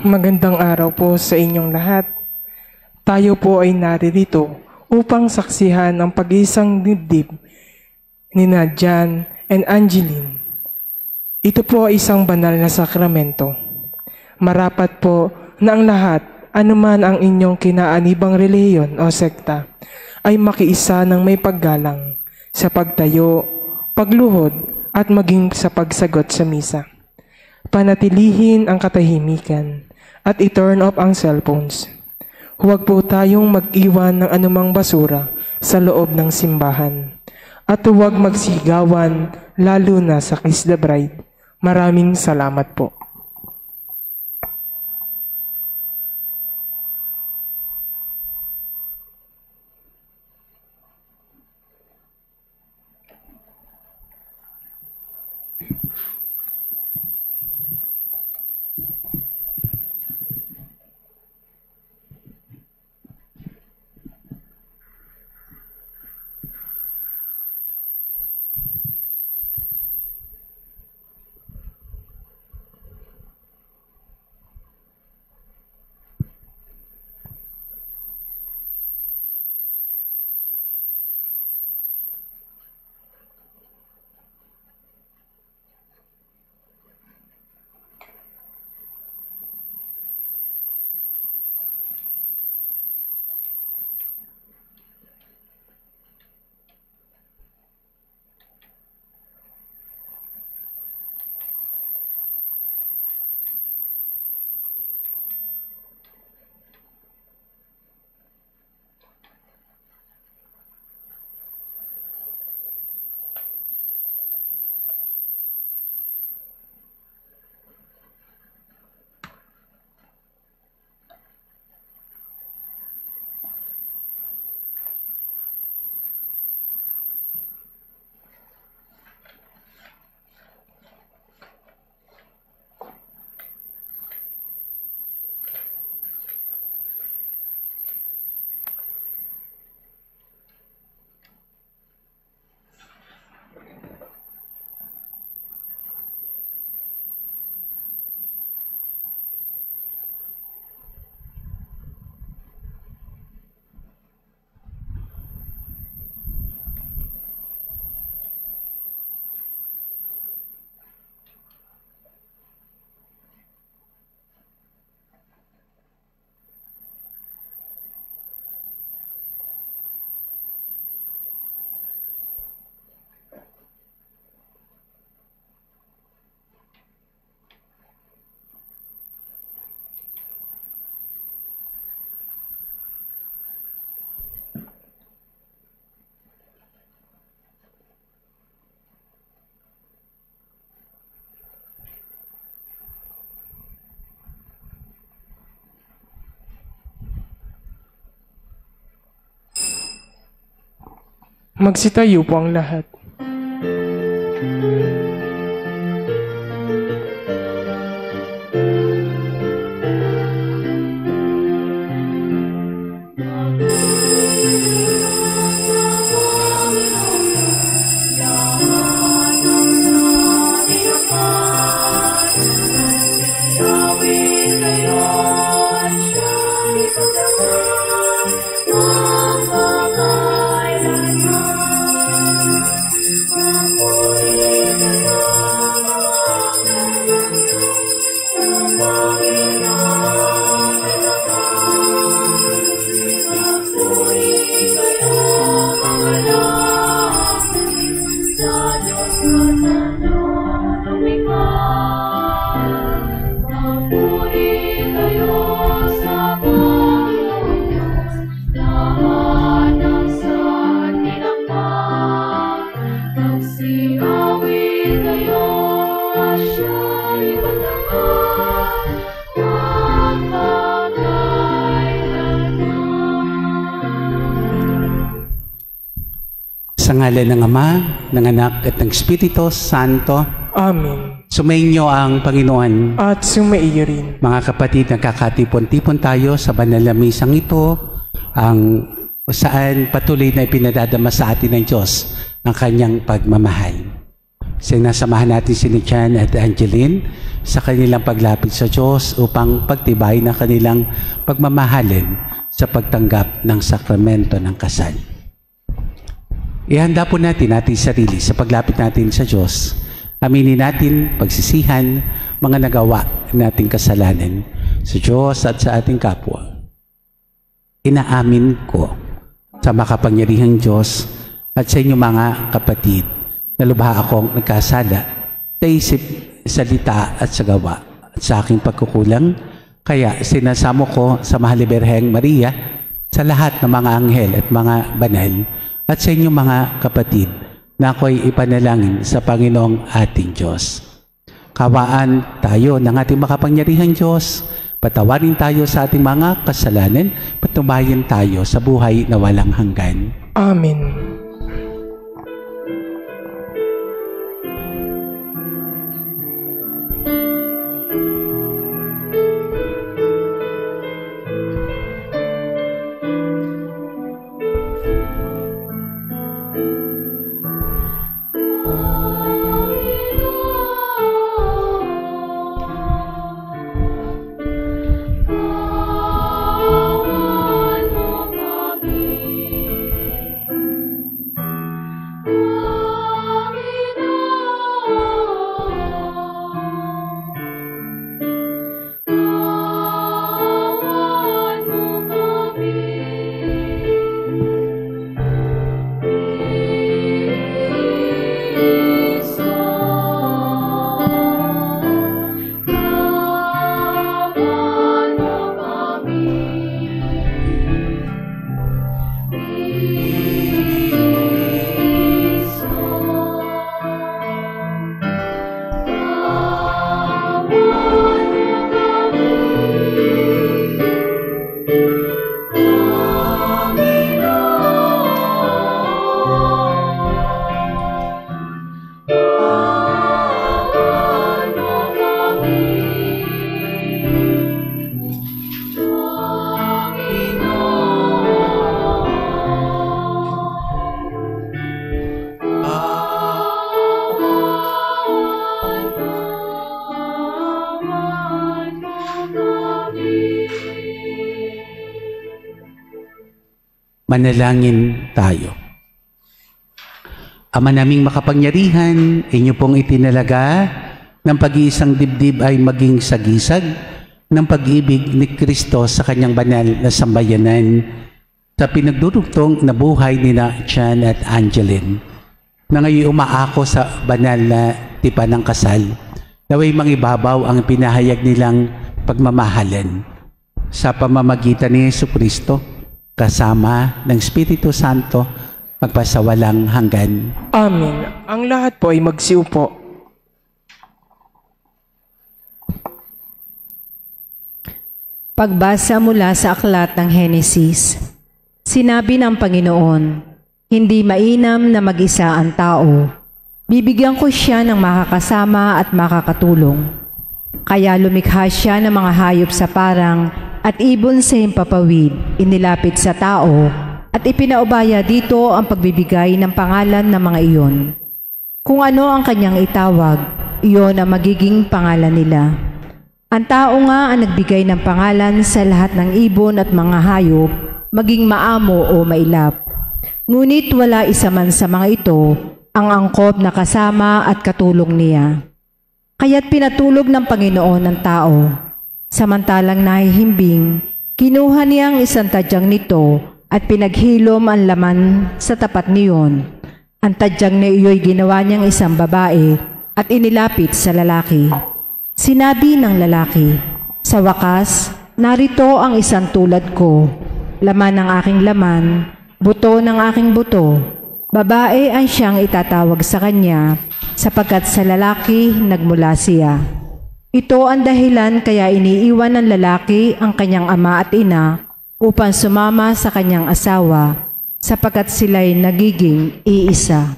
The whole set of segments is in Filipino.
Magandang araw po sa inyong lahat. Tayo po ay naririto upang saksihan ang pag-iisang dibdib ni Jan and Angeline. Ito po ay isang banal na sakramento. Marapat po na ang lahat, anuman ang inyong kinaanibang relihiyon o sekta, ay makiisa ng may paggalang sa pagtayo, pagluhod at maging sa pagsagot sa misa. Panatilihin ang katahimikan at i-turn off ang cellphones. Huwag po tayong mag-iwan ng anumang basura sa loob ng simbahan. At huwag magsigawan, lalo na sa Kiss the Bride. Maraming salamat po. Magsitayo po ang lahat. Sa ngalan ng Ama, ng Anak at ng Espiritu Santo. Amen. Sumainyo ang Panginoon. At sumaiyo rin. Mga kapatid, nagkakatipon-tipon tayo sa banal na misang ito, ang saan patuloy na ipinadadama sa atin ng Diyos ang kanyang pagmamahal. Sinasamahan natin si Jan at Angeline sa kanilang paglapit sa Diyos upang pagtibayin ang kanilang pagmamahalin sa pagtanggap ng sakramento ng kasal. Ihanda po natin ating sarili sa paglapit natin sa Diyos. Aminin natin, pagsisihan, mga nagawa nating kasalanan sa Diyos at sa ating kapwa. Inaamin ko sa makapangyarihang Diyos at sa inyong mga kapatid na lubha akong nagkasala sa isip, salita at sa gawa at sa aking pagkukulang. Kaya sinasamo ko sa Mahal na Birheng Maria, sa lahat ng mga anghel at mga banal, at sa inyong mga kapatid na ako'y ipanalangin sa Panginoong ating Diyos. Kawaan tayo ng ating makapangyarihang Diyos, patawarin tayo sa ating mga kasalanan, patubayan tayo sa buhay na walang hanggan. Amen. Manalangin tayo. Ama naming makapangyarihan, inyo pong itinalaga ng pag-iisang dibdib ay maging sagisag ng pag-ibig ni Kristo sa kanyang banal na sambayanan sa pinagdurugtong na buhay ni Jan at Angeline, na ngayon umaako sa banal na tipan ng kasal, naway mangibabaw ang pinahayag nilang pagmamahalan sa pamamagitan ni Jesucristo, kasama ng Espiritu Santo, magpasawalang hanggan. Amen. Ang lahat po ay magsiupo. Pagbasa mula sa aklat ng Henesis. Sinabi ng Panginoon, hindi mainam na mag-isa ang tao. Bibigyan ko siya ng makakasama at makakatulong. Kaya lumikha siya ng mga hayop sa parang at ibon sa himpapawid, inilapit sa tao, at ipinaubaya dito ang pagbibigay ng pangalan ng mga iyon. Kung ano ang kanyang itawag, iyon ang magiging pangalan nila. Ang tao nga ang nagbigay ng pangalan sa lahat ng ibon at mga hayop, maging maamo o mailap. Ngunit wala isa man sa mga ito ang angkop na kasama at katulong niya. Kaya't pinatulog ng Panginoon ang tao. Samantalang nahihimbing, kinuha niya ang isang tadyang nito at pinaghilom ang laman sa tapat niyon. Ang tadyang na iyo'y ginawa niyang isang babae at inilapit sa lalaki. Sinabi ng lalaki, "Sa wakas, narito ang isang tulad ko, laman ng aking laman, buto ng aking buto. Babae ang siyang itatawag sa kanya, sapagkat sa lalaki nagmula siya." Ito ang dahilan kaya iniiwan ng lalaki ang kanyang ama at ina upang sumama sa kanyang asawa, sapagkat sila'y nagiging iisa.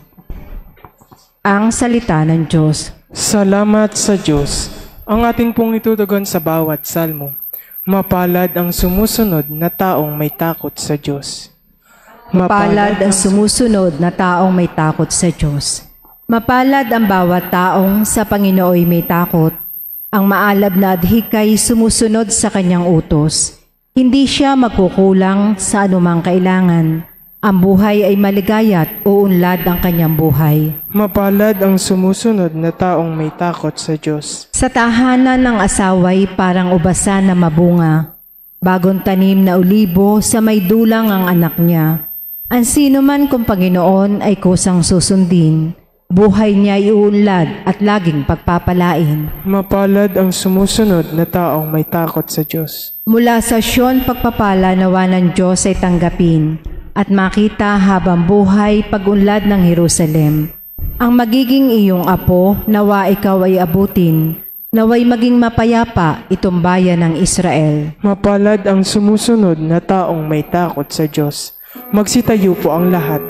Ang salita ng Diyos. Salamat sa Diyos. Ang ating pong itutugon sa bawat salmo. Mapalad ang sumusunod na taong may takot sa Diyos. Mapalad ang sumusunod na taong may takot sa Diyos. Mapalad ang bawat taong sa Panginooy may takot. Ang maalab na adhikay sumusunod sa kanyang utos. Hindi siya magkukulang sa anumang kailangan. Ang buhay ay maligaya't uunlad ang kanyang buhay. Mapalad ang sumusunod na taong may takot sa Diyos. Sa tahanan ng asaway parang ubasan na mabunga. Bagong tanim na olibo sa may dulang ang anak niya. Ang sino man kung Panginoon ay kusang susundin. Buhay niya ay uunlad at laging pagpapalain. Mapalad ang sumusunod na taong may takot sa Diyos. Mula sa Siyon pagpapala nawa ng Diyos ay tanggapin at makita habang buhay pag-unlad ng Jerusalem. Ang magiging iyong apo, nawa ikaw ay abutin, naway maging mapayapa itong bayan ng Israel. Mapalad ang sumusunod na taong may takot sa Diyos. Magsitayo po ang lahat.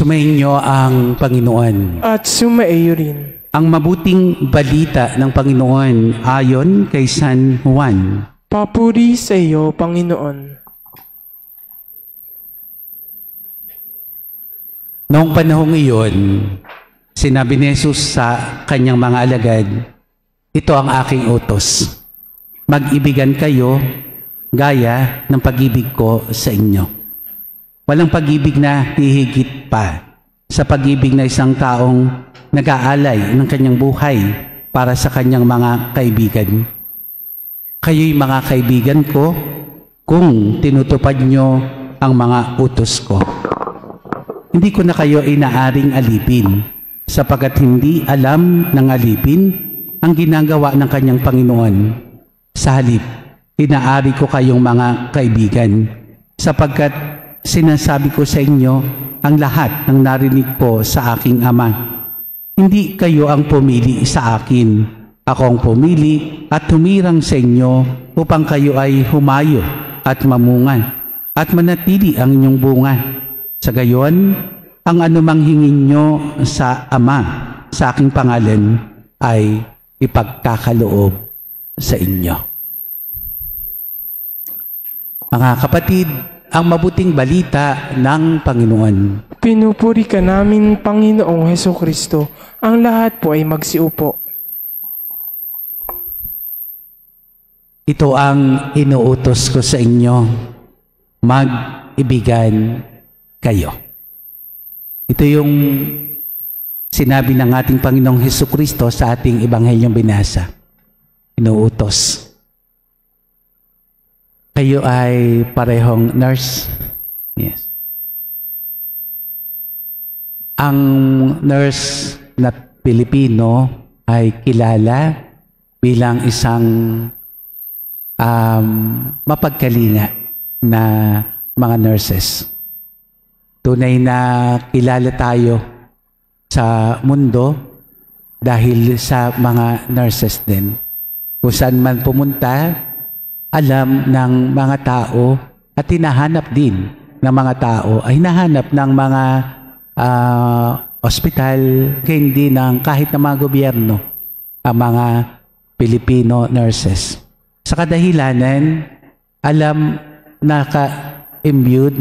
Sumainyo ang Panginoon. At sumaiyo rin. Ang mabuting balita ng Panginoon ayon kay San Juan. Papuri sa iyo, Panginoon. Noong panahong iyon, sinabi ni Jesus sa kanyang mga alagad, "Ito ang aking utos. Mag-ibigan kayo gaya ng pag-ibig ko sa inyo." Walang pag-ibig na hihigit pa sa pag-ibig na isang taong nag-aalay ng kanyang buhay para sa kanyang mga kaibigan. Kayo'y mga kaibigan ko kung tinutupad nyo ang mga utos ko. Hindi ko na kayo inaaring alipin, sapagkat hindi alam ng alipin ang ginagawa ng kanyang Panginoon. Sa halip, inaari ko kayong mga kaibigan, sapagkat sinasabi ko sa inyo ang lahat ng narinig ko sa aking Ama. Hindi kayo ang pumili sa akin. Ako ang pumili at humirang sa inyo upang kayo ay humayo at mamunga at manatili ang inyong bunga. Sa gayon, ang anumang hingin nyo sa Ama sa aking pangalan ay ipagkakaloob sa inyo. Mga kapatid, ang mabuting balita ng Panginoon. Pinupuri ka namin, Panginoong Hesukristo. Ang lahat po ay magsiupo. Ito ang inuutos ko sa inyo, mag-ibigan kayo. Ito yung sinabi ng ating Panginoong Hesukristo sa ating Ebanghelyong binasa. Inuutos. Kayo ay parehong nurse. Yes. Ang nurse na Pilipino ay kilala bilang isang mapagkalinga na mga nurses. Tunay na kilala tayo sa mundo dahil sa mga nurses din. Kung saan man pumunta, alam ng mga tao at hinahanap din ng mga tao, ay hinahanap ng mga ospital, hindi ng kahit ng mga gobyerno, ang mga Pilipino nurses. Sa kadahilanan, alam, naka-imbued,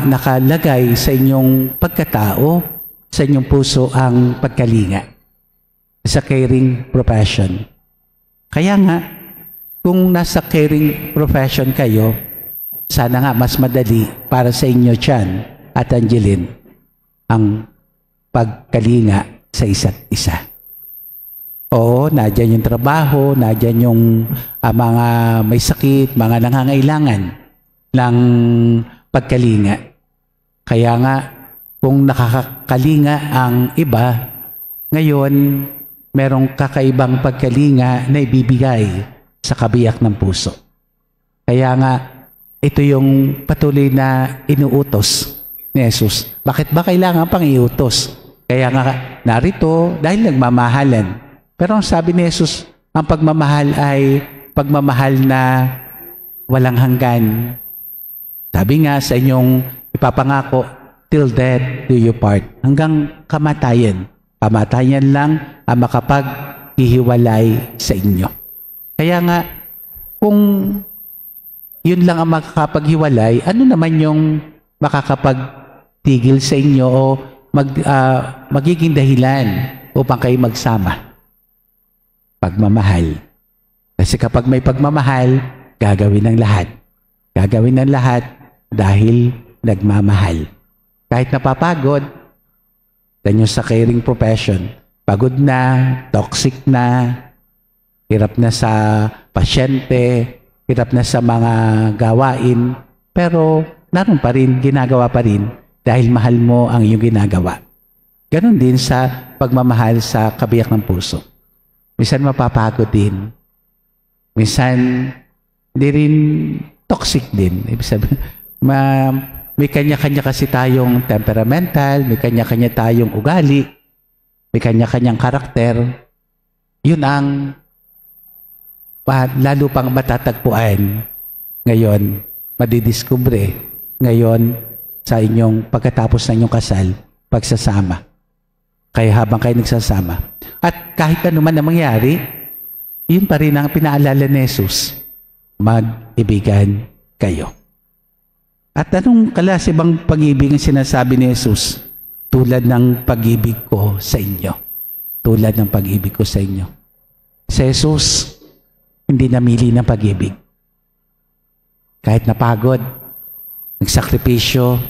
nakalagay sa inyong pagkatao, sa inyong puso ang pagkalinga sa caring profession. Kaya nga, kung nasa caring profession kayo, sana nga mas madali para sa inyo, Chan at Angeline, ang pagkalinga sa isa't isa. Oo, nadyan yung trabaho, nadyan yung mga may sakit, mga nangangailangan ng pagkalinga. Kaya nga, kung nakakalinga ang iba, ngayon, merong kakaibang pagkalinga na ibibigay sa kabiyak ng puso. Kaya nga, ito yung patuloy na inuutos ni Jesus. Bakit ba kailangan pang iutos? Kaya nga, narito dahil nagmamahalan. Pero ang sabi ni Jesus, ang pagmamahal ay pagmamahal na walang hanggan. Sabi nga sa inyong ipapangako, till death do you part. Hanggang kamatayan. Kamatayan lang ang makapaghihiwalay sa inyo. Kaya nga, kung yun lang ang makakapaghiwalay, ano naman yung makakapagtigil sa inyo o magiging dahilan upang kayo magsama? Pagmamahal. Kasi kapag may pagmamahal, gagawin ng lahat. Gagawin ng lahat dahil nagmamahal. Kahit napapagod, ganyan sa caring profession, pagod na, toxic na, hirap na sa pasyente, hirap na sa mga gawain, pero naroon pa rin, ginagawa pa rin dahil mahal mo ang iyong ginagawa. Ganon din sa pagmamahal sa kabiyak ng puso. Minsan mapapagod din. Minsan, di rin toxic din. Ibig sabihin, may kanya-kanya kasi tayong temperamental, may kanya-kanya tayong ugali, may kanya-kanyang karakter. Yun ang lalo pang matatagpuan ngayon, madidiskubre ngayon sa inyong pagkatapos ng inyong kasal, pagsasama. Kaya habang kayo nagsasama. At kahit ano man ang mangyari, yun pa rin ang pinaalala ni Jesus, mag-ibigan kayo. At anong klase bang pag-ibig ang sinasabi ni Jesus? Tulad ng pag-ibig ko sa inyo. Tulad ng pag-ibig ko sa inyo. Si Jesus, hindi namili ng pag-ibig. Kahit napagod, nagsakripisyo,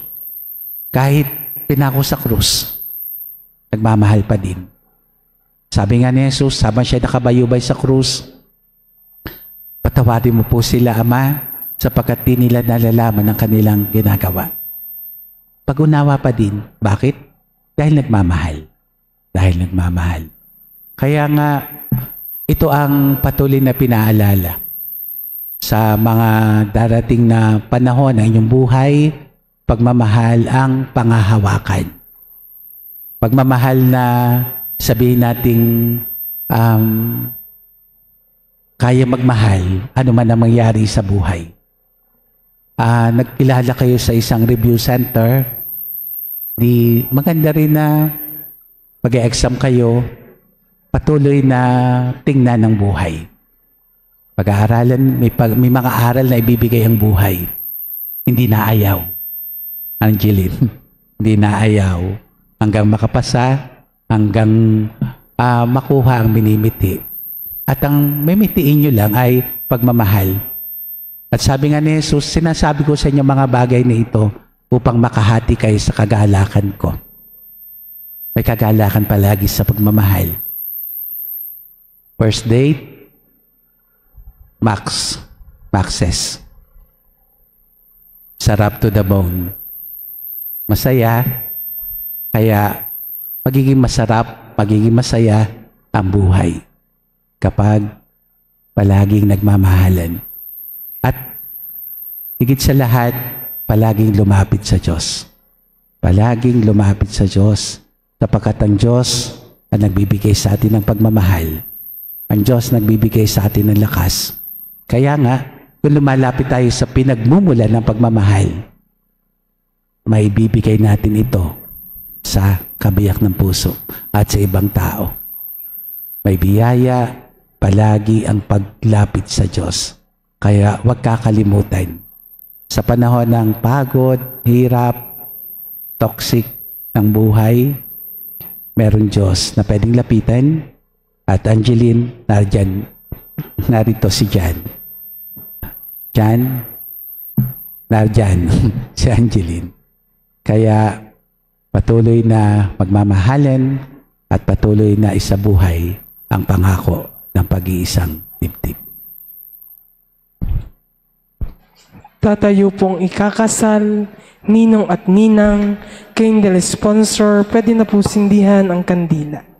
kahit pinako sa krus, nagmamahal pa din. Sabi nga ni Jesus, habang siya nakabayubay sa krus, patawarin mo po sila, Ama, sapagkat di nila nalalaman ang kanilang ginagawa. Pag-unawa pa din. Bakit? Dahil nagmamahal. Dahil nagmamahal. Kaya nga, ito ang patuloy na pinaalala sa mga darating na panahon ng inyong buhay, pagmamahal ang pangahawakan. Pagmamahal na sabihin nating kaya magmahal, ano man ang mangyari sa buhay. Nagkilala kayo sa isang review center, di maganda rin na mag-e-exam kayo, patuloy na tingnan ng buhay. Pag-aaralan, may mga aral na ibibigay ang buhay. Hindi na ayaw. Angeline, hindi na ayaw. Hanggang makapasa, hanggang makuha ang minimiti. At ang mimitiin nyo lang ay pagmamahal. At sabi nga ni Jesus, sinasabi ko sa inyo mga bagay na ito upang makahati kayo sa kagalakan ko. May kagalakan palagi sa pagmamahal. First date, Maxes. Sarap to the bone. Masaya, kaya magiging masarap, magiging masaya ang buhay kapag palaging nagmamahalan. At higit sa lahat, palaging lumapit sa Diyos. Palaging lumapit sa Diyos sapagkat ang Diyos ang nagbibigay sa atin ng pagmamahal. Ang Diyos nagbibigay sa atin ng lakas. Kaya nga, kung lumalapit tayo sa pinagmumulan ng pagmamahal, may bibigay natin ito sa kabiyak ng puso at sa ibang tao. May biyaya palagi ang paglapit sa Diyos. Kaya huwag kakalimutan. Sa panahon ng pagod, hirap, toxic ng buhay, meron Diyos na pwedeng lapitan. At Angeline, narito si Jan. Jan, nardyan si Angeline. Kaya patuloy na magmamahalan at patuloy na isabuhay ang pangako ng pag-iisang dibdib. Tatayo pong ikakasal, ninong at ninang, kayong sponsor, pwede na po sindihan ang kandila.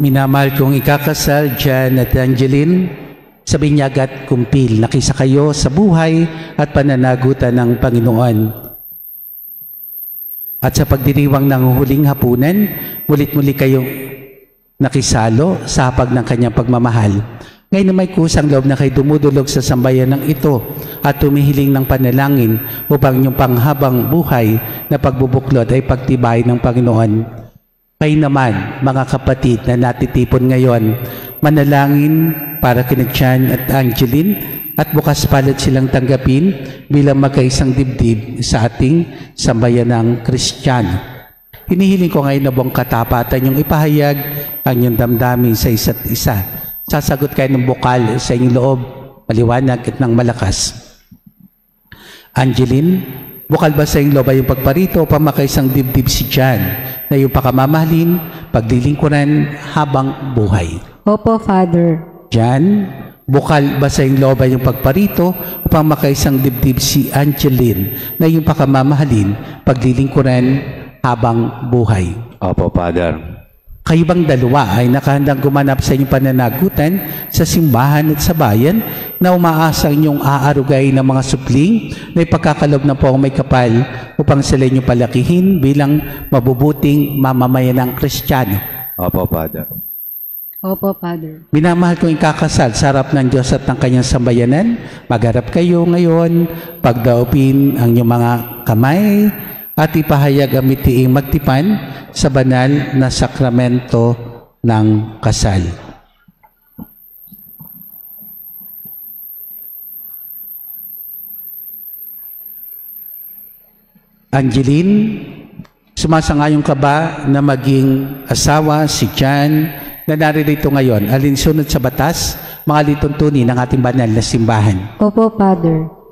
Minamahal kong ikakasal, Jan at Angeline, sa binyag at kumpil, nakisa kayo sa buhay at pananagutan ng Panginoon. At sa pagdiriwang ng huling hapunan, mulit-muli kayong nakisalo sa hapag ng kanyang pagmamahal. Ngayon na may kusang loob na kayo dumudulog sa sambayan ng ito at tumihiling ng panalangin upang inyong panghabang buhay na pagbubuklod ay pagtibay ng Panginoon. Kayo naman, mga kapatid na natitipon ngayon, manalangin para kina Jan at Angeline at bukas palad silang tanggapin bilang magkaisang dibdib sa ating sambayanang Kristiyano. Hinihiling ko ngayon na buong katapatan yung ipahayag ang inyong damdamin sa isa't isa. Sasagot kayo ng bukal sa inyong loob, maliwanag at ng malakas. Angeline, bukal ba sa iyong loob ay yung pagparito o pamakaisang dibdib si Jan na yung pakamahalin, paglilingkuran habang buhay? Opo, Father. Jan, bukal ba sa iyong loob ay yung pagparito o pamakaisang dibdib si Angeline na yung pakamahalin, paglilingkuran habang buhay? Opo, Father. Kayo bang dalawa ay nakahandang gumanap sa inyong pananagutan sa simbahan at sa bayan na umaasa inyong aarugay ng mga supling na ipagkakalob na po ang may kapal upang sila inyong palakihin bilang mabubuting mamamayan ng Kristiyano? Opo, Father. Opo, Father. Minamahal kong ikakasal sa harap ng Diyos at ng kanyang sambayanan. Magharap kayo ngayon, pagdaupin ang inyong mga kamay at ipahayag ang mitiing magtipan sa banal na sakramento ng kasal. Angeline, sumasangayon ka ba na maging asawa si Jan na naririto ngayon alinsunod sa batas, mga lituntunin ng ating banal na simbahan? Opo, Father.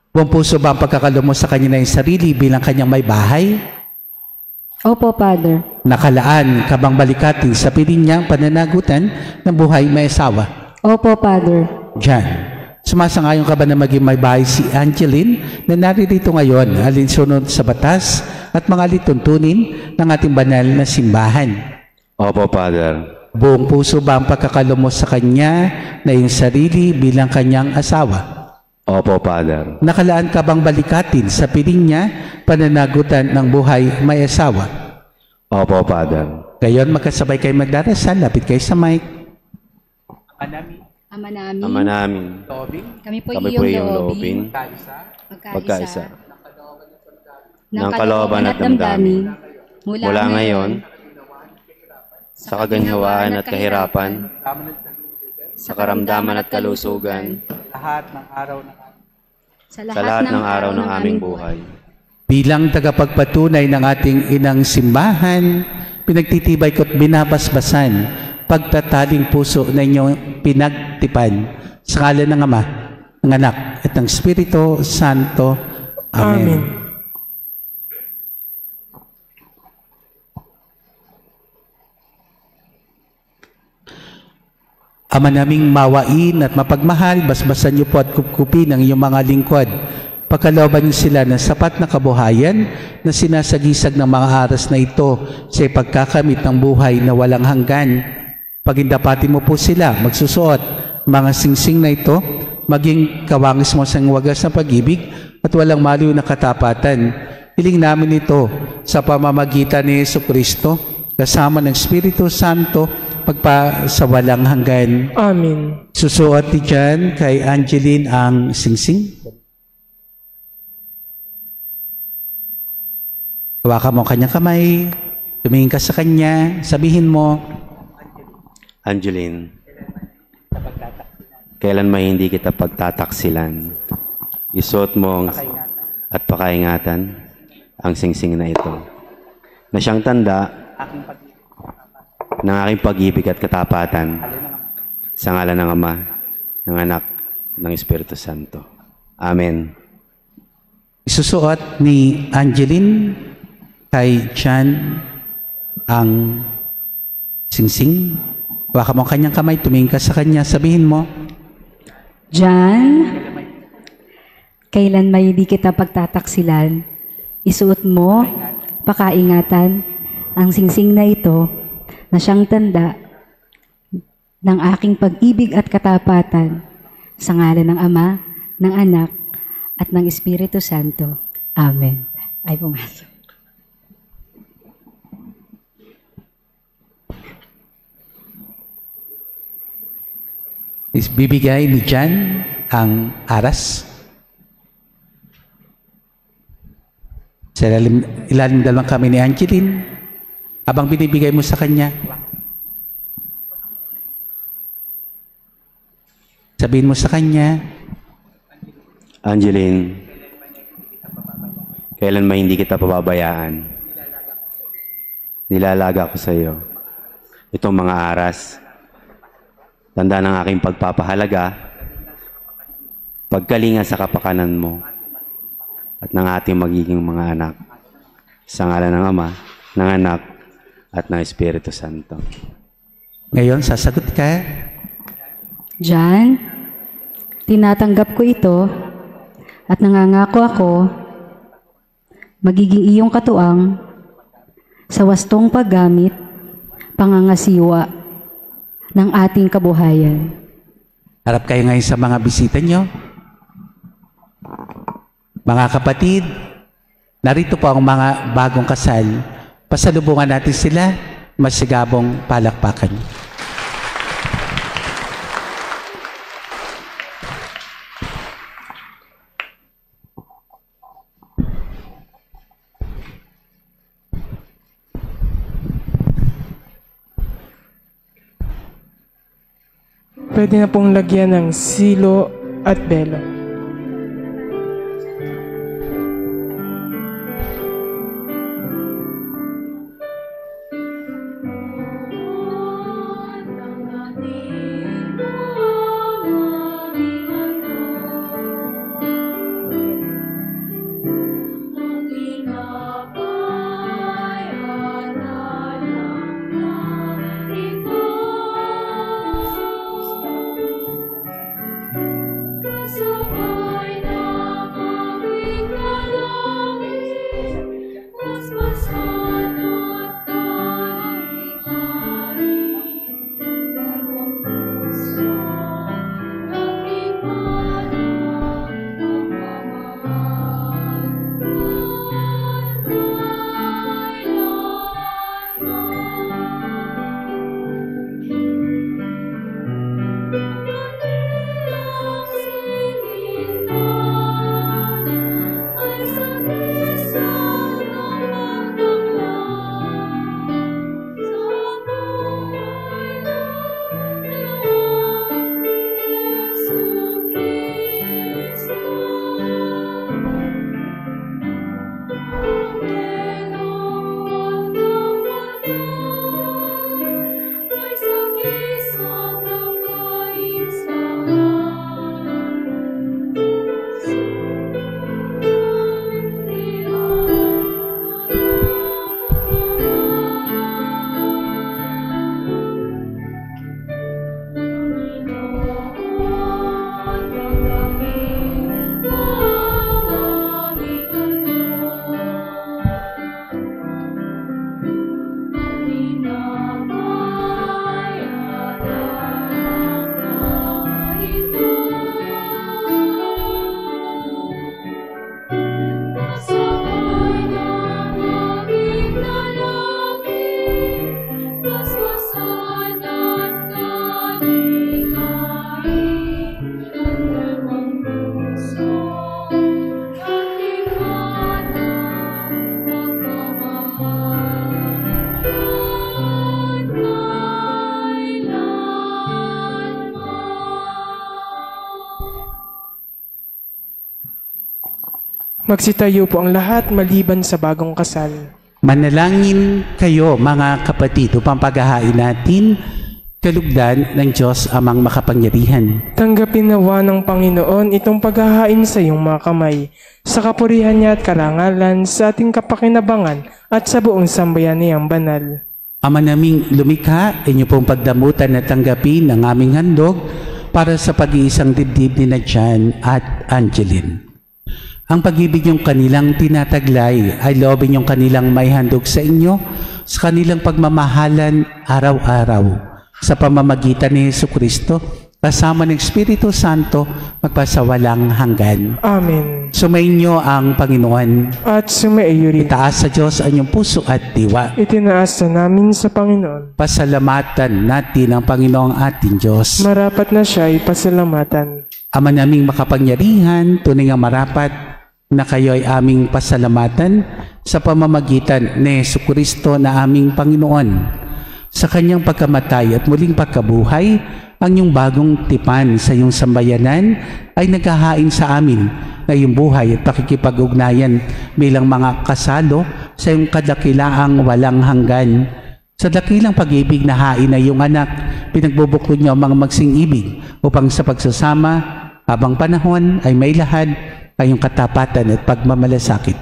Buong puso ba ang pagkakalo mo sa kanya na yung sarili bilang kanyang may bahay? Opo, Father. Nakalaan ka bang balikatin sa piling niyang pananagutan ng buhay may asawa? Opo, Father. Jan, sumasangayon ka ba na maging may bahay si Angeline na naririto ngayon alinsunod sa batas at mga lituntunin ng ating banal na simbahan? Opo, Father. Buong puso ba ang pagkakalo mo sa kanya na yung sarili bilang kanyang asawa? Opo, Father. Nakalaan ka bang balikatin sa piling niya pananagutan ng buhay may asawa? Opo, Father. Ngayon, magkasabay kayo magdarasal. Lapit kayo sa mic. Ama namin, Ama namin, kami po kami po iyong iyong loobin, loobin, pagkaisa, ng kalooban at damdamin, mula ngayon, sa kaganhawaan at kahirapan, sa karamdaman at kalusugan, sa sa lahat ng araw ng aming buhay. Bilang tagapagpatunay ng ating inang simbahan, pinagtitibay ko't binabasbasan pagtataling puso na inyong pinagtipan sa ngalan ng Ama, ng Anak, at ng Espiritu Santo. Amen. Amen. Ama naming mawain at mapagmahal, basbasan niyo po at kupkupin ang iyong mga lingkod. Pagkalooban niyo sila ng sapat na kabuhayan na sinasagisag ng mga aras na ito sa ipagkakamit ng buhay na walang hanggan. Pagindapati mo po sila, magsusuot mga singsing na ito, maging kawangis mo sa wagas na pag-ibig at walang maliw na katapatan. Hiling namin ito sa pamamagitan ni Jesucristo, kasama ng Espiritu Santo, magpa sa walang hanggan. Amen. Susuot ni Jan kay Angeline ang singsing. Hawakan mo ang kanyang kamay, tumingin ka sa kanya, sabihin mo, Angeline, kailan may hindi kita pagtataksilan, isuot mo at pakaingatan ang singsing na ito, na siyang tanda ng aking pag-ibig at katapatan, sa ngalan ng Ama, ng Anak, ng Espiritu Santo. Amen. isusuot ni Angeline kay Jan ang singsing. Hawakan mo ang kanyang kamay, tumingin ka sa kanya, sabihin mo, Jan, kailan may hindi kita pagtataksilan, isuot mo, pakaingatan, ang singsing na ito, na siyang tanda ng aking pag-ibig at katapatan, sa ngalan ng Ama, ng Anak, at ng Espiritu Santo. Amen. Ay pumasok. bibigay ni Jan ang aras. Sa ilalim dalawang kami ni Angeline, habang binibigay mo sa kanya, sabihin mo sa kanya, Angeline, kailan may hindi kita pababayaan, nilalaga ko sa iyo itong mga aras, tanda ng aking pagpapahalaga, pagkalinga sa kapakanan mo, at ng ating magiging mga anak, sa ngalan ng Ama, ng Anak, at ng Espiritu Santo. ngayon sasagot ka. Jan, tinatanggap ko ito at nangangako ako magiging iyong katuang sa wastong paggamit, pangangasiwa ng ating kabuhayan. Harap kayo ngayon sa mga bisita nyo. Mga kapatid, narito po ang mga bagong kasal. Pasalubungan natin sila, masigabong palakpakan. Pwede na pong lagyan ng silo at belo. So Magsitayo po ang lahat maliban sa bagong kasal. Manalangin kayo mga kapatid upang paghahain natin kalugdan ng Diyos amang makapangyarihan. Tanggapin nawa ng Panginoon itong paghahain sa iyong mga kamay, sa kapurihan niya at karangalan, sa ating kapakinabangan at sa buong sambayan niyang banal. Ama naming lumikha, inyo pong pagdamutan at tanggapin ang aming handog para sa pag-iisang dibdib ni Jan at Angeline. Ang pag-ibig yung kanilang tinataglay ay loobin yung kanilang may handog sa inyo sa kanilang pagmamahalan araw-araw sa pamamagitan ni Jesucristo kasama ng Espiritu Santo magpasawalang hanggan. Amen. Sumainyo ang Panginoon. At sumaiyo rin. Itaas sa Diyos ang inyong puso at diwa. Itinaas na namin sa Panginoon. Pasalamatan natin ang Panginoong ating Diyos. Marapat na siya ay pasalamatan. Ama naming makapangyarihan, tunay nga marapat na kayo ay aming pasalamatan sa pamamagitan ni Jesucristo na aming Panginoon. Sa kanyang pagkamatay at muling pagkabuhay, ang iyong bagong tipan sa iyong sambayanan ay naghahain sa amin na iyong buhay at pakikipag-ugnayan bilang mga kasalo sa iyong kadakilaang walang hanggan. Sa dakilang pag-ibig na hain na iyong anak, pinagbubuklod niyo ang mga magsing-ibig upang sa pagsasama habang panahon ay may lahad kayong katapatan at pagmamalasakit.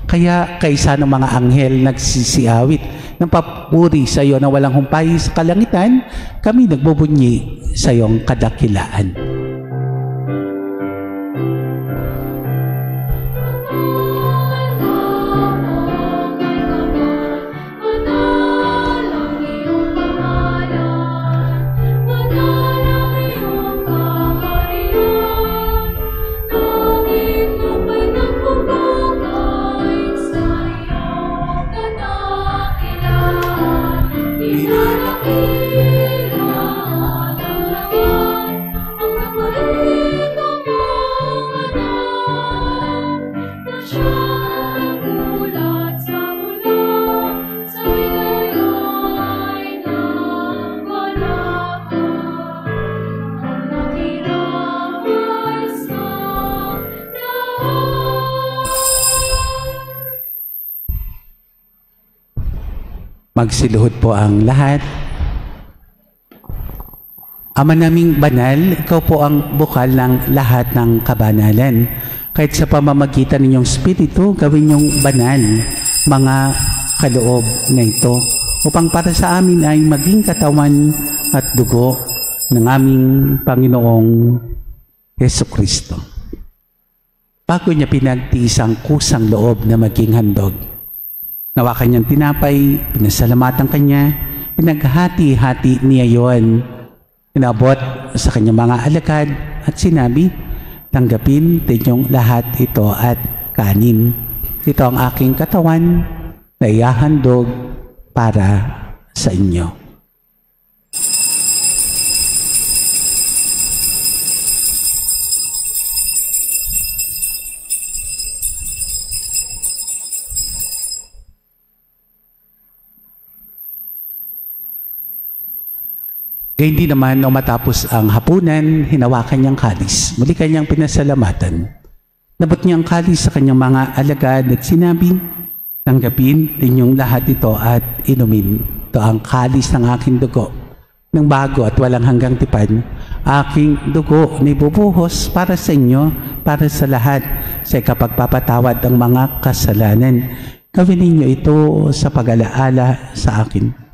Kaya kaisa ng mga anghel nagsisiawit ng papuri sa iyo na walang humpay sa kalangitan, kami nagbubunyi sa iyong kadakilaan. Magsiluhod po ang lahat. Ama naming banal, ikaw po ang bukal ng lahat ng kabanalan. Kahit sa pamamagitan ng inyong Espiritu, gawin niyong banal mga kaloob na ito upang para sa amin ay maging katawan at dugo ng aming Panginoong Jesucristo. Bago niya pinagtiis ang kusang loob na maging handog, nawa kanyang tinapay, pinasalamatan kanya, pinaghati-hati niya yon, inabot sa kanyang mga alagad at sinabi, tanggapin ninyong lahat ito at kanin. Ito ang aking katawan na ihahandog para sa inyo. Kaya hindi naman nung matapos ang hapunan, hinawakan niyang kalis. Muli kanyang pinasalamatan. Nabot niyang kalis sa kanyang mga alagad at sinabi, tanggapin ninyong lahat ito at inumin. Ito ang kalis ng aking dugo, ng bago at walang hanggang tipan. Aking dugo na ibubuhos para sa inyo, para sa lahat, sa kapagpapatawad ng mga kasalanan. Gawin ninyo ito sa pag-alaala sa akin.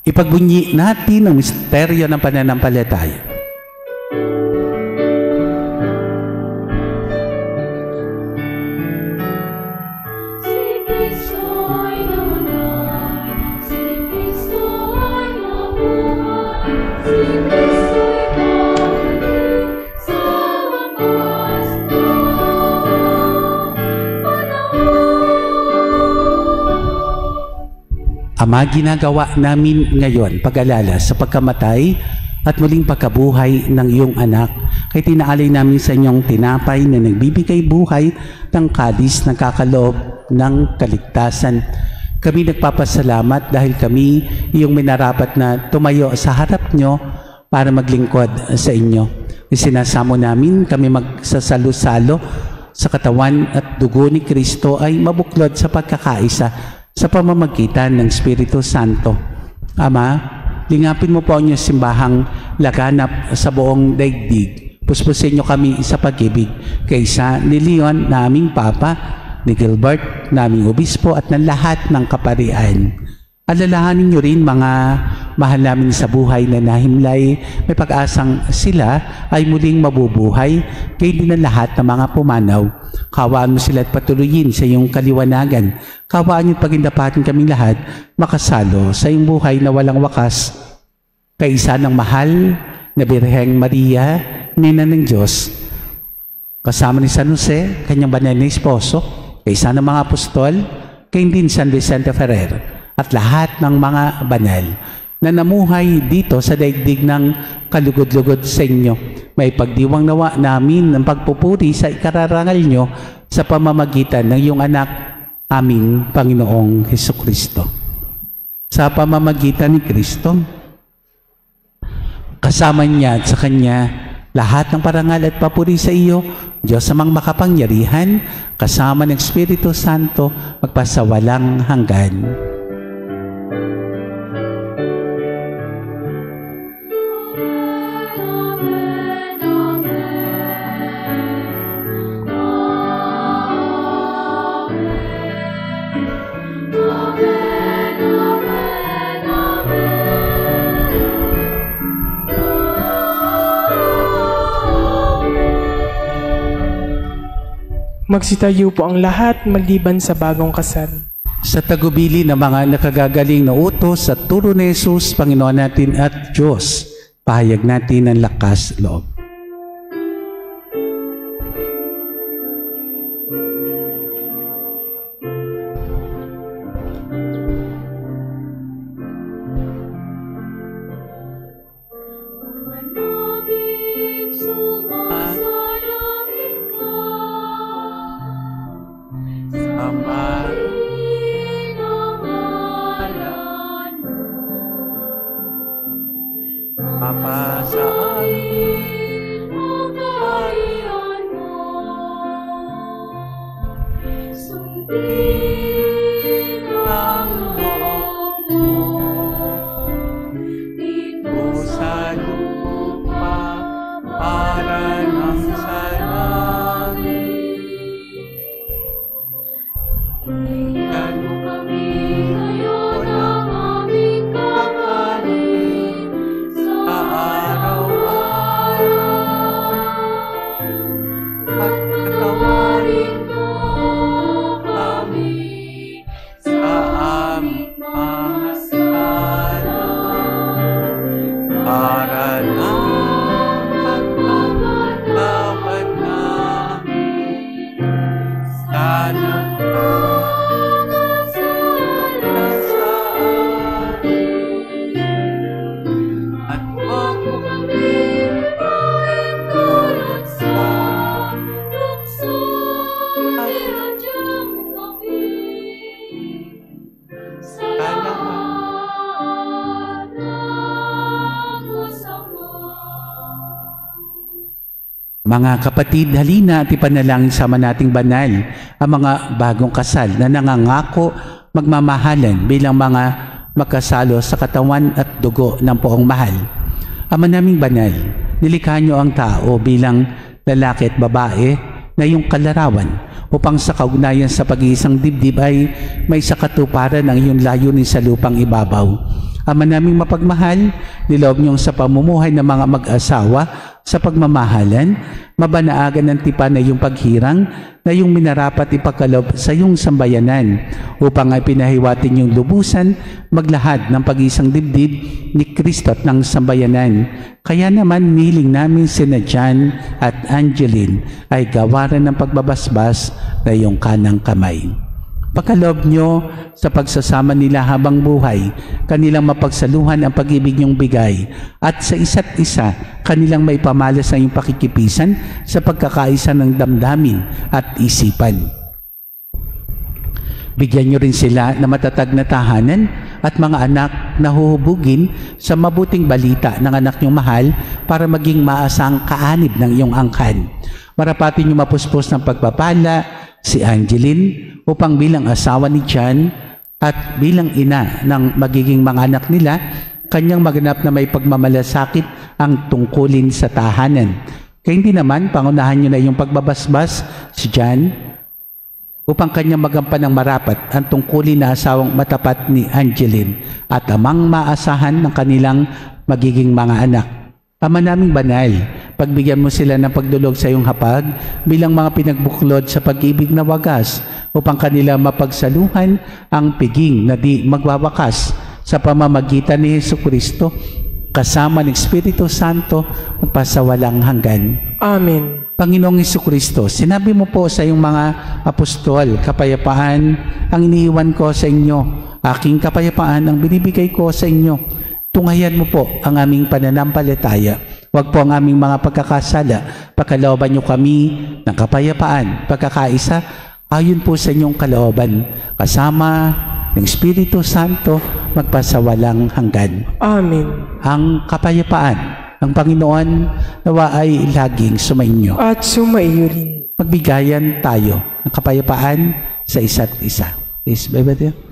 Ipagbunyi natin ang misteryo ng pananampalataya. Ama, ginagawa namin ngayon pag-alala sa pagkamatay at muling pagkabuhay ng iyong anak. Kaya tinaalay namin sa inyong tinapay na nagbibigay buhay ng kalis na kakaloob ng kaligtasan. Kami nagpapasalamat dahil kami iyong minarapat na tumayo sa harap nyo para maglingkod sa inyo. Isinasamo namin kami magsasalo-salo sa katawan at dugo ni Kristo ay mabuklod sa pagkakaisa sa pamamagitan ng Espiritu Santo. Ama, lingapin mo po ang inyong simbahang laganap sa buong daigdig. Puspusin niyo kami sa pag-ibig kaysa ni Leon na aming Papa, ni Gilbert na aming Obispo at ng lahat ng kaparian. Alalahanin niyo rin mga mahal namin sa buhay na nahimlay, may pag-asang sila ay muling mabubuhay, kayo din ang lahat ng mga pumanaw. Kawaan mo sila at patuloyin sa iyong kaliwanagan. Kawaan niyo pagindapatin kaming lahat makasalo sa iyong buhay na walang wakas. Kaisa ng mahal na Birheng Maria, Nina ng Diyos, kasama ni San Jose, kanyang banal na esposo, kaisa ng mga apostol, kay din San Vicente Ferrer, at lahat ng mga banal na namuhay dito sa daigdig ng kalugod-lugod sa inyo. May pagdiwang nawa namin ng pagpupuri sa ikararangal nyo sa pamamagitan ng iyong anak, aming Panginoong Hesukristo. Sa pamamagitan ni Kristo, kasama niya at sa Kanya, lahat ng parangal at papuri sa iyo, Diyos amang makapangyarihan, kasama ng Espiritu Santo, magpasawalang hanggan. Magsitayo po ang lahat maliban sa bagong kasal. Sa tagubili ng mga nakagagaling na utos at turo ni Jesus, Panginoon natin at Diyos, pahayag natin ang lakas loob. Papa sa amin, ang kaharian mo, sundin ang loob mo, dito sa lupa para ng sa langit. Bigyan mo kami ngayon ang aming kakanin sa araw-araw, at katawarin mo kami sa aming mga sala, para na pagpapatawad namin sana Mga kapatid, halina at ipanalangin sama nating banal ang mga bagong kasal na nangangako magmamahalan bilang mga magkasalo sa katawan at dugo ng poong mahal. Ama naming banal, nilikha niyo ang tao bilang lalaki at babae na iyong kalarawan upang sa kaugnayan sa pag-iisang dibdib ay may sakatuparan ang iyong layunin sa lupang ibabaw. Ama naming mapagmahal, niloob niyong sa pamumuhay ng mga mag-asawa sa pagmamahalan, mabanaagan ng tipan na iyong paghirang na iyong minarapat ipagkaloob sa iyong sambayanan upang ay pinahiwatin yung lubusan maglahad ng pag-isang dibdib ni Kristo at ng sambayanan. Kaya naman niling namin sina John at Angeline ay gawaran ng pagbabasbas na iyong kanang kamay. Ipagkaloob niyo sa pagsasama nila habang buhay, kanilang mapagsaluhan ang pag-ibig niyong bigay, at sa isa't isa, kanilang maipamalas ang iyong pakikipisan sa pagkakaisa ng damdamin at isipan. Bigyan niyo rin sila na matatag na tahanan at mga anak na huhubugin sa mabuting balita ng anak niyong mahal para maging maasang kaanib ng iyong angkan. Marapatin niyo mapuspos ng pagpapala si Angeline upang bilang asawa ni John at bilang ina ng magiging mga anak nila, kanyang maganap na may pagmamalasakit ang tungkulin sa tahanan. Kaya hindi naman, pangunahan niyo na iyong pagbabasbas si John upang kanyang magampan ng marapat ang tungkulin na asawang matapat ni Angeline at amang maasahan ng kanilang magiging mga anak. Ama naming banal, pagbigyan mo sila ng pagdulog sa iyong hapag bilang mga pinagbuklod sa pag-ibig na wagas upang kanila mapagsaluhan ang piging na di magwawakas sa pamamagitan ni Jesucristo kasama ng Espiritu Santo magpasawalang hanggan. Amen. Panginoong Jesucristo, sinabi mo po sa iyong mga apostol, kapayapaan ang iniiwan ko sa inyo, aking kapayapaan ang binibigay ko sa inyo. Tungayan mo po ang aming pananampalataya. Huwag po ang aming mga pagkakasala. Pagkalooban niyo kami ng kapayapaan, pagkakaisa, ayon po sa inyong kalooban, kasama ng Espiritu Santo, magpasawalang hanggan. Amen. Ang kapayapaan ng Panginoon nawa ay laging sumainyo. At sumaiyo rin. Magbigayan tayo ng kapayapaan sa isa't isa. Please, Bebe.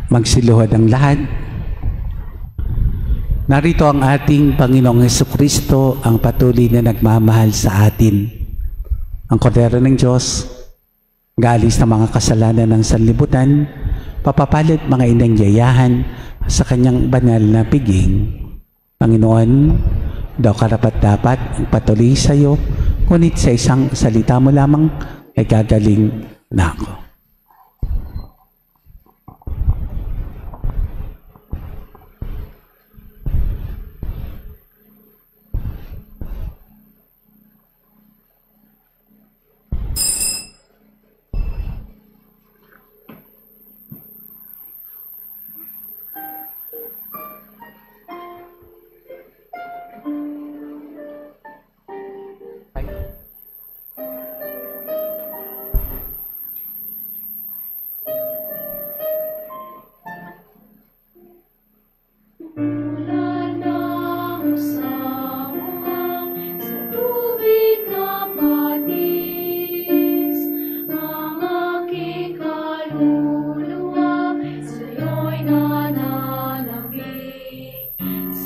Magsiluhod ang lahat. Narito ang ating Panginoong Jesucristo, ang patuloy na nagmamahal sa atin. Ang Kordero ng Diyos, galis ng mga kasalanan ng sanlibutan, papapalit mga inang yayahan sa kanyang banal na piging. Panginoon, daw karapat-dapat ang patuloy sa iyo, ngunit sa isang salita mo lamang ay gagaling na ako.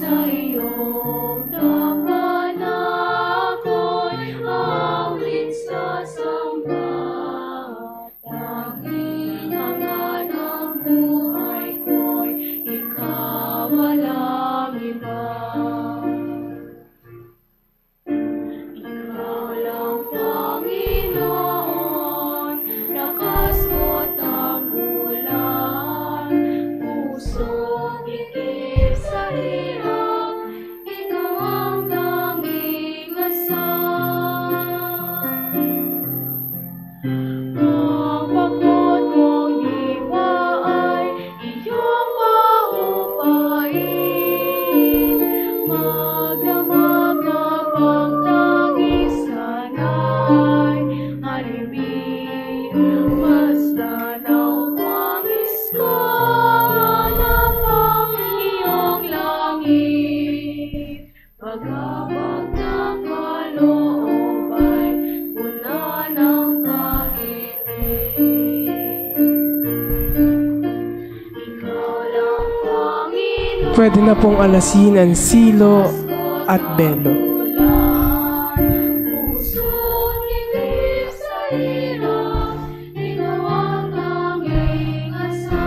sa iyong dambana ko'y awit sasamba. Tanging hangad ang buhay ko'y ikaw walang iba. Ikaw lang Panginoon, lakas ko't tanggulan, puso't ikip sa hirap, ikaw ang tanging asal. Ang pagod kong diwa ay iyong paupain, magdamag na pagtangis sana'y alimin. Basta daw pangis ko, hanap ang iyong langit. Paghabag ng kaloob ay puna ng pag-ibig. Ikaw lang Panginoon, Pwede na pong alasin ang silo at belo. puso't ikip sa hirap, ikaw ang tanging asal.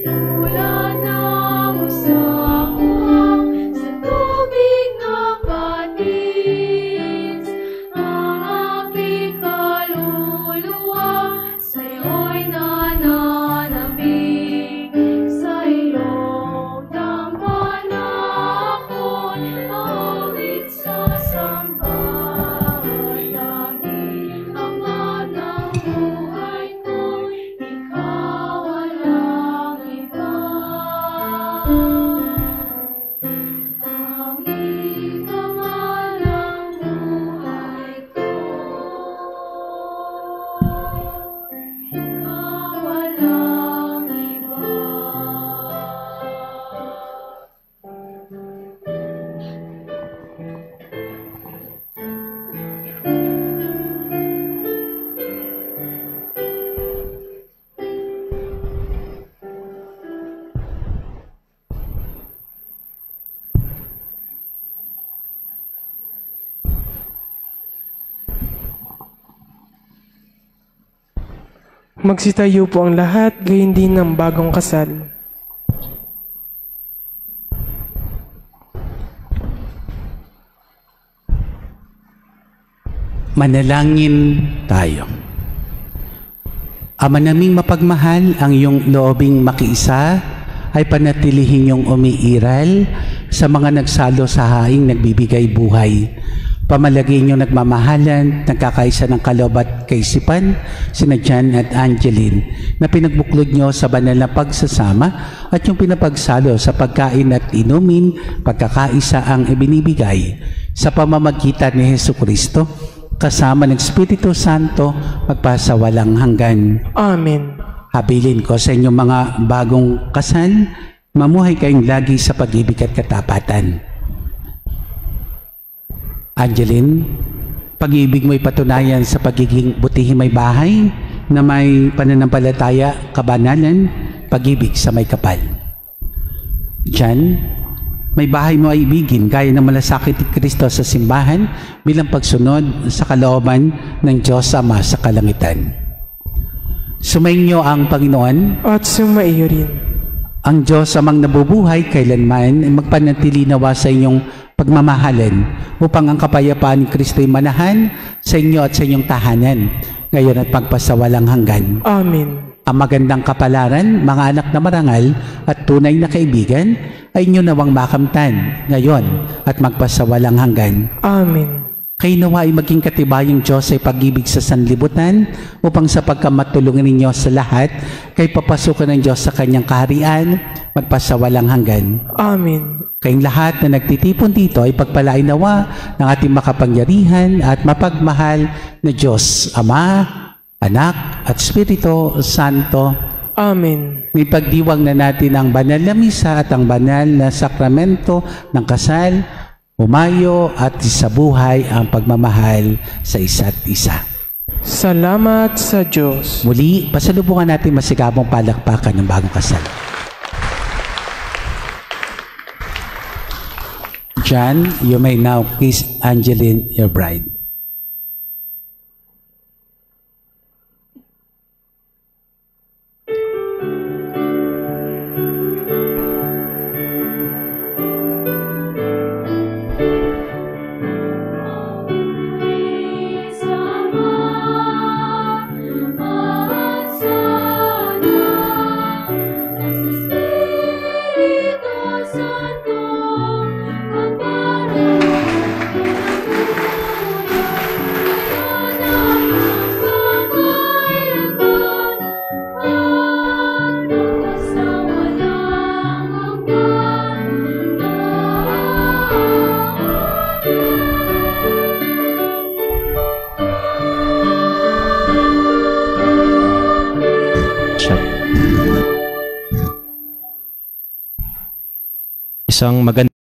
Tulad ng usang uwak sa tubig na patis, ang aking kaluluwa sa'yo'y nananabik. Sa iyong dambana ko'y awit sasamba. Tanging hangad ng buhay ko'y ikaw walang iba. Tanging hangad ng buhay ko'y ikaw walang iba. Magsitayo po ang lahat, gayon din ng bagong kasal. Manalangin tayo. Ama naming mapagmahal, ang iyong loobing makiisa ay panatilihin yung umiiral sa mga nagsalo sa haing nagbibigay buhay. Pamalagay niyo nagmamahalan, nagkakaisa ng kaloob at kaisipan, sina Jan at Angeline, na pinagbuklod niyo sa banal na pagsasama at yung pinapagsalo sa pagkain at inumin, pagkakaisa ang ibinibigay sa pamamagitan ni Jesucristo, kasama ng Espiritu Santo, magpasawalang hanggan. Amen. Habilin ko sa inyong mga bagong kasal, mamuhay kayong lagi sa pag-ibig at katapatan. Angeline, pag-ibig mo'y patunayan sa pagiging butihing may bahay na may pananampalataya, kabanalan, pag-ibig sa may kapal. Jan, may bahay mo ay ibigin gaya ng malasakit ni Kristo sa simbahan bilang pagsunod sa kalooban ng Diyos Ama sa kalangitan. Sumainyo ang Panginoon At sumaiyo rin. ang Diyos amang nabubuhay kailanman ay magpanatili nawa sa inyong pagmamahalan upang ang kapayapaan ni Kristo ay manahan sa inyo at sa inyong tahanan ngayon at pagpasawalang hanggan. Amen. Ang magandang kapalaran, mga anak na marangal at tunay na kaibigan ay inyo nawang makamtan ngayon at magpasawalang hanggan. Amen. Kay nawa ay maging katibayang Diyos ay pag-ibig sa sanlibutan upang sa pagkamatulungan ninyo sa lahat kay papasukan ng Diyos sa kanyang kaharian magpasawalang hanggan. Amen. Kayong lahat na nagtitipon dito ay pagpalain nawa ng ating makapangyarihan at mapagmahal na Diyos, Ama, Anak at Espiritu Santo. Amen. May pagdiwang na natin ang banal na misa at ang banal na sakramento ng kasal, umayo at isabuhay ang pagmamahal sa isa't isa. Salamat sa Diyos. Muli, pasalubungan natin masigabong palakpakan ng bagong kasal. John, you may now kiss Angeline, your bride. Isang magandang